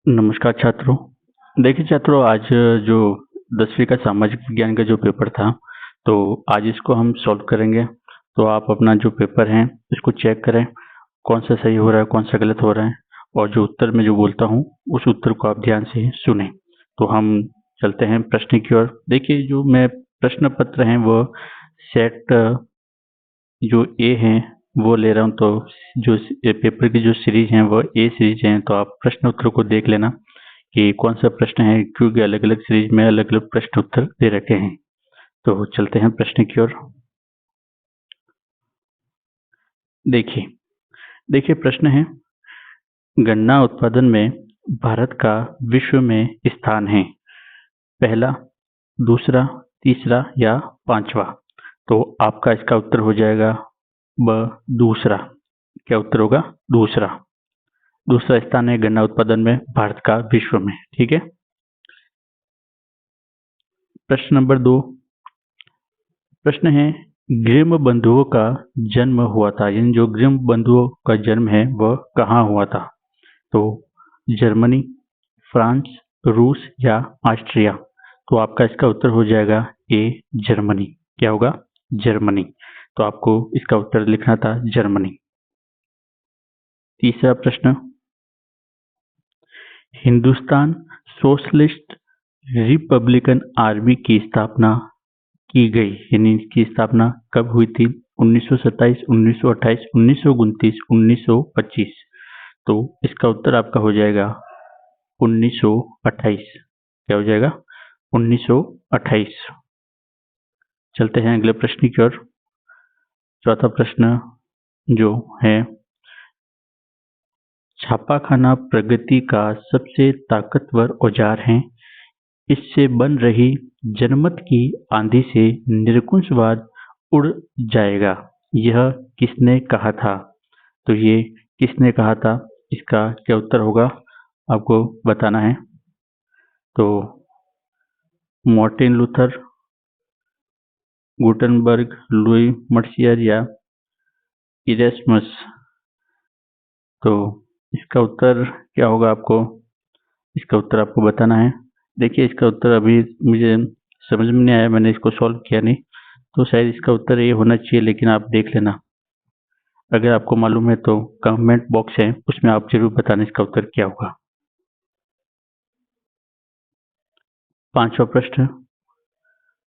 नमस्कार छात्रों। देखिए छात्रों, आज जो 10वीं का सामाजिक विज्ञान का जो पेपर था, तो आज इसको हम सॉल्व करेंगे। तो आप अपना जो पेपर है इसको चेक करें, कौन सा सही हो रहा है, कौन सा गलत हो रहा है, और जो उत्तर मैं जो बोलता हूँ उस उत्तर को आप ध्यान से सुनें। तो हम चलते हैं प्रश्न की ओर। देखिए, जो मैं प्रश्न पत्र हैं वो सेट जो ए हैं वो ले रहा हूँ। तो जो पेपर की जो सीरीज हैं वो ए सीरीज हैं, तो आप प्रश्न उत्तर को देख लेना कि कौन सा प्रश्न है, क्योंकि अलग अलग सीरीज में अलग अलग प्रश्न उत्तर दे रखे हैं। तो चलते हैं प्रश्न की ओर। देखिए देखिए प्रश्न है, गन्ना उत्पादन में भारत का विश्व में स्थान है, पहला, दूसरा, तीसरा या पांचवा। तो आपका इसका उत्तर हो जाएगा ब दूसरा। क्या उत्तर होगा? दूसरा। दूसरा स्थान है गन्ना उत्पादन में भारत का विश्व में। ठीक है। प्रश्न नंबर 2। प्रश्न है, ग्रिम बंधुओं का जन्म हुआ था, यानी जो ग्रिम बंधुओं का जन्म है वह कहाँ हुआ था? तो जर्मनी, फ्रांस, रूस या ऑस्ट्रिया। तो आपका इसका उत्तर हो जाएगा ए, जर्मनी। क्या होगा? जर्मनी। तो आपको इसका उत्तर लिखना था जर्मनी। तीसरा प्रश्न, हिंदुस्तान सोशलिस्ट रिपब्लिकन आर्मी की स्थापना की गई, यानी इसकी स्थापना कब हुई थी? 1927, 1928, 1929, 1925। तो इसका उत्तर आपका हो जाएगा 1928। क्या हो जाएगा? 1928। चलते हैं अगले प्रश्न की ओर। चौथा प्रश्न जो है, छापाखाना प्रगति का सबसे ताकतवर औजार है, इससे बन रही जनमत की आंधी से निरंकुशवाद उड़ जाएगा, यह किसने कहा था? तो ये किसने कहा था, इसका क्या उत्तर होगा आपको बताना है। तो Martin Luther, Gutenberg, Louis Mercier या इरेस्मस। तो इसका उत्तर क्या होगा आपको? इसका उत्तर आपको बताना है। देखिए, इसका उत्तर अभी मुझे समझ में नहीं आया, मैंने इसको सॉल्व किया नहीं, तो शायद इसका उत्तर ये होना चाहिए, लेकिन आप देख लेना। अगर आपको मालूम है तो कमेंट बॉक्स है उसमें आप जरूर बताना इसका उत्तर क्या होगा। पांचवा प्रश्न।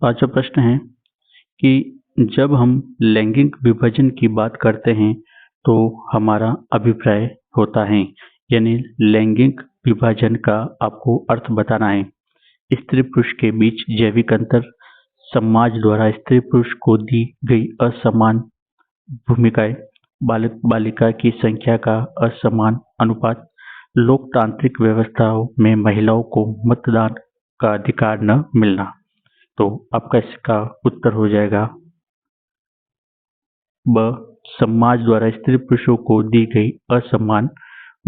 पांचवा प्रश्न है कि जब हम लैंगिक विभाजन की बात करते हैं तो हमारा अभिप्राय होता है, यानी लैंगिक विभाजन का आपको अर्थ बताना है। स्त्री पुरुष के बीच जैविक अंतर, समाज द्वारा स्त्री पुरुष को दी गई असमान भूमिकाएं, बालक बालिका की संख्या का असमान अनुपात, लोकतांत्रिक व्यवस्थाओं में महिलाओं को मतदान का अधिकार न मिलना। तो आपका इसका उत्तर हो जाएगा ब, समाज द्वारा स्त्री पुरुषों को दी गई असमान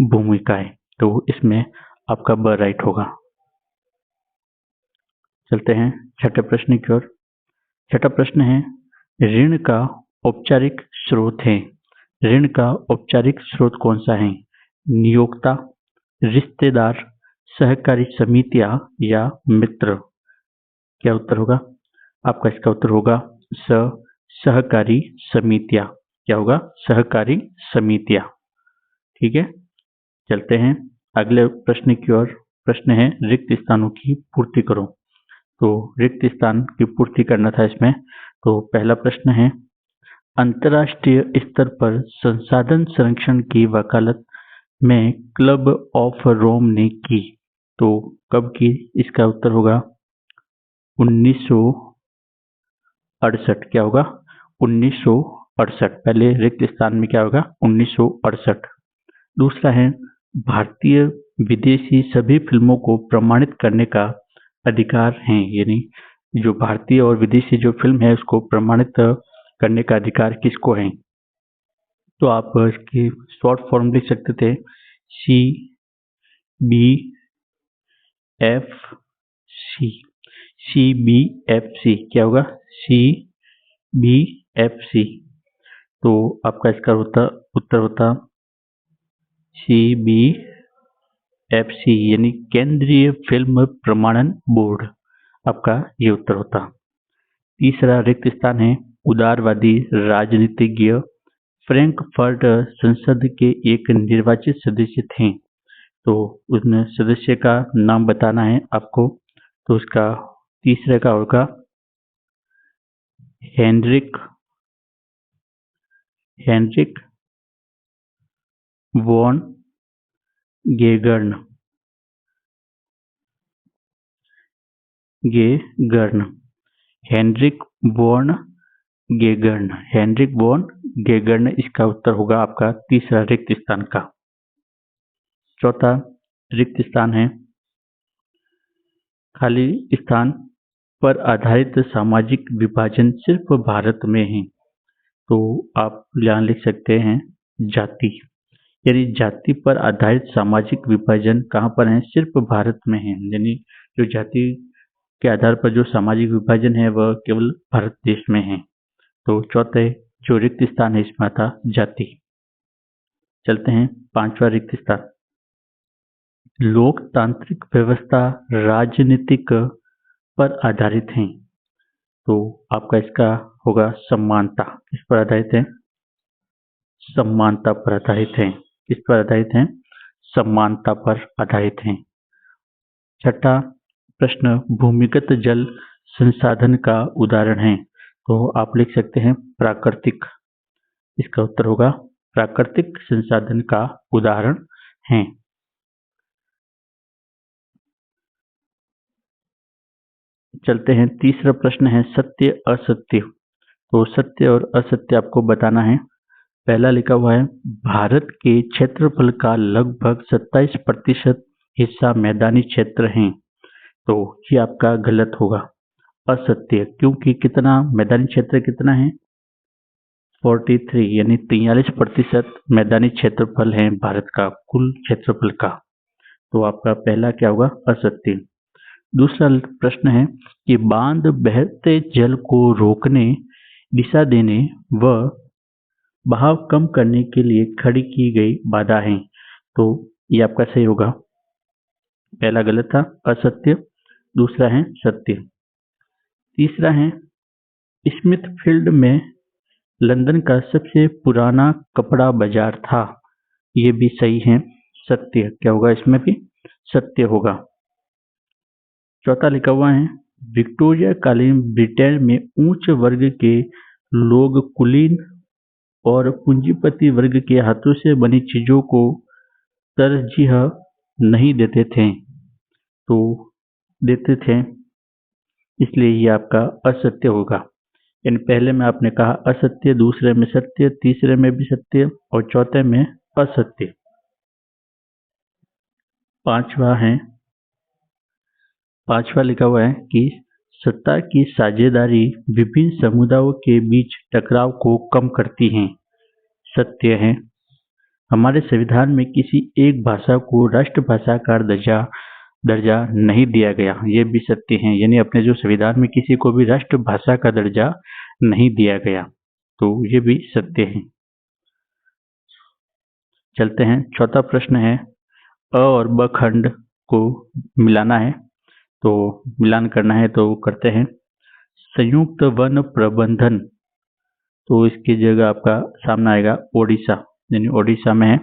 भूमिकाएं। तो इसमें आपका ब राइट होगा। चलते हैं छठे प्रश्न की ओर। छठा प्रश्न है, ऋण का औपचारिक स्रोत है, ऋण का औपचारिक स्रोत कौन सा है? नियोक्ता, रिश्तेदार, सहकारी समितियां या मित्र। क्या उत्तर होगा आपका? इसका उत्तर होगा स, सहकारी समितियां। क्या होगा? सहकारी समितियां। ठीक है। चलते हैं अगले प्रश्न की ओर। प्रश्न है, रिक्त स्थानों की पूर्ति करो। तो रिक्त स्थान की पूर्ति करना था इसमें। तो पहला प्रश्न है, अंतर्राष्ट्रीय स्तर पर संसाधन संरक्षण की वकालत में क्लब ऑफ रोम ने की। तो कब की? इसका उत्तर होगा 1968। क्या होगा? 1968। पहले रिक्त स्थान में क्या होगा? 1968। दूसरा है, भारतीय विदेशी सभी फिल्मों को प्रमाणित करने का अधिकार है, यानी जो भारतीय और विदेशी जो फिल्म है उसको प्रमाणित करने का अधिकार किसको है? तो आप इसकी शॉर्ट फॉर्म लिख सकते थे C B F C. C B F C. क्या होगा? C B F C. तो आपका इसका उत्तर होता सी बी KFC यानी केंद्रीय फिल्म प्रमाणन बोर्ड। आपका ये उत्तर होता। तीसरा रिक्त स्थान है उदारवादी राजनीतिज्ञ फ्रैंकफर्ट संसद के एक निर्वाचित सदस्य थे। तो उन सदस्य का नाम बताना है आपको। तो उसका तीसरे का होगा हेनरिक वॉन गेगर्न। हेनरिक वॉन गेगर्न इसका उत्तर होगा आपका तीसरा रिक्त स्थान का। चौथा रिक्त स्थान है खाली स्थान पर आधारित सामाजिक विभाजन सिर्फ भारत में है। तो आप यहाँ लिख सकते हैं जाति, यानी जाति पर आधारित सामाजिक विभाजन कहाँ पर है? सिर्फ भारत में है। यानी जो जाति के आधार पर जो सामाजिक विभाजन है वह केवल भारत देश में है। तो चौथे जो रिक्त स्थान है इसमें आता जाति। चलते हैं पांचवा रिक्त स्थान। लोकतांत्रिक व्यवस्था राजनीतिक पर आधारित है। तो आपका इसका होगा समानता। किस पर आधारित है? समानता पर आधारित है। किस पर आधारित है? समानता पर आधारित है। छठा प्रश्न भूमिगत जल संसाधन का उदाहरण है। तो आप लिख सकते हैं प्राकृतिक। इसका उत्तर होगा प्राकृतिक संसाधन का उदाहरण है। चलते हैं तीसरा प्रश्न है सत्य असत्य। तो सत्य और असत्य आपको बताना है। पहला लिखा हुआ है भारत के क्षेत्रफल का लगभग 27% हिस्सा मैदानी क्षेत्र है। तो ये आपका गलत होगा, असत्य। क्योंकि कितना मैदानी क्षेत्र कितना है? 43 यानी 43% मैदानी क्षेत्रफल है भारत का कुल क्षेत्रफल का। तो आपका पहला क्या होगा? असत्य। दूसरा प्रश्न है कि बांध बहते जल को रोकने, दिशा देने व बहाव कम करने के लिए खड़ी की गई बाधा है। तो ये आपका सही होगा। पहला गलत था, असत्य। दूसरा है सत्य। तीसरा है स्मिथफील्ड में लंदन का सबसे पुराना कपड़ा बाजार था। ये भी सही है, सत्य। क्या होगा इसमें भी? सत्य होगा। चौथा लिखा हुआ है विक्टोरिया कालीन ब्रिटेन में उच्च वर्ग के लोग कुलीन और पूंजीपति वर्ग के हाथों से बनी चीजों को तरजीह नहीं देते थे। तो देते थे, इसलिए ये आपका असत्य होगा। इन पहले में आपने कहा असत्य, दूसरे में सत्य, तीसरे में भी सत्य और चौथे में असत्य। पांचवा लिखा हुआ है कि सत्ता की साझेदारी विभिन्न समुदायों के बीच टकराव को कम करती है। सत्य है। हमारे संविधान में किसी एक भाषा को राष्ट्रभाषा का दर्जा नहीं दिया गया। ये भी सत्य है। यानी अपने जो संविधान में किसी को भी राष्ट्रभाषा का दर्जा नहीं दिया गया। तो ये भी सत्य है। चलते हैं चौथा प्रश्न है अ और ब खंड को मिलाना है। तो मिलान करना है तो करते हैं। संयुक्त वन प्रबंधन, तो इसकी जगह आपका सामने आएगा ओडिशा, यानी ओडिशा में है।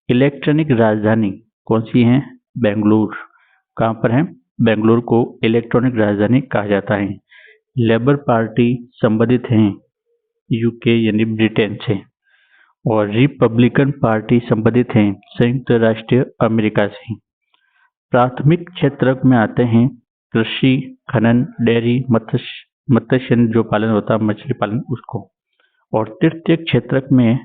इलेक्ट्रॉनिक राजधानी कौन सी है? बेंगलुरु। कहाँ पर है? बेंगलुरु को इलेक्ट्रॉनिक राजधानी कहा जाता है। लेबर पार्टी संबंधित है यूके यानी ब्रिटेन से, और रिपब्लिकन पार्टी संबंधित है संयुक्त राष्ट्र अमेरिका से। प्राथमिक क्षेत्र में आते हैं कृषि, खनन, डेयरी, मत्स्य जो पालन होता है, मछली पालन, उसको। और तृतीय क्षेत्र में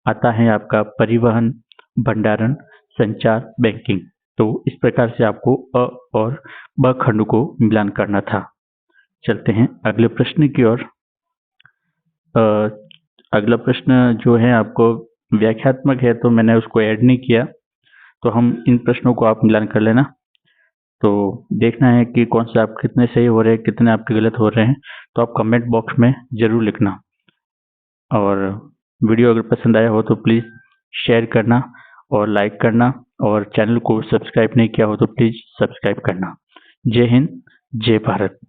आता है आपका परिवहन, भंडारण, संचार, बैंकिंग। तो इस प्रकार से आपको अ और ब खंड को मिलान करना था। चलते हैं अगले प्रश्न की ओर। अगला प्रश्न जो है आपको व्याख्यात्मक है, तो मैंने उसको ऐड नहीं किया। तो हम इन प्रश्नों को आप मिलान कर लेना। तो देखना है कि कौन से आप कितने सही हो रहे हैं, कितने आपके गलत हो रहे हैं। तो आप कमेंट बॉक्स में जरूर लिखना। और वीडियो अगर पसंद आया हो तो प्लीज़ शेयर करना और लाइक करना। और चैनल को सब्सक्राइब नहीं किया हो तो प्लीज सब्सक्राइब करना। जय हिंद, जय भारत।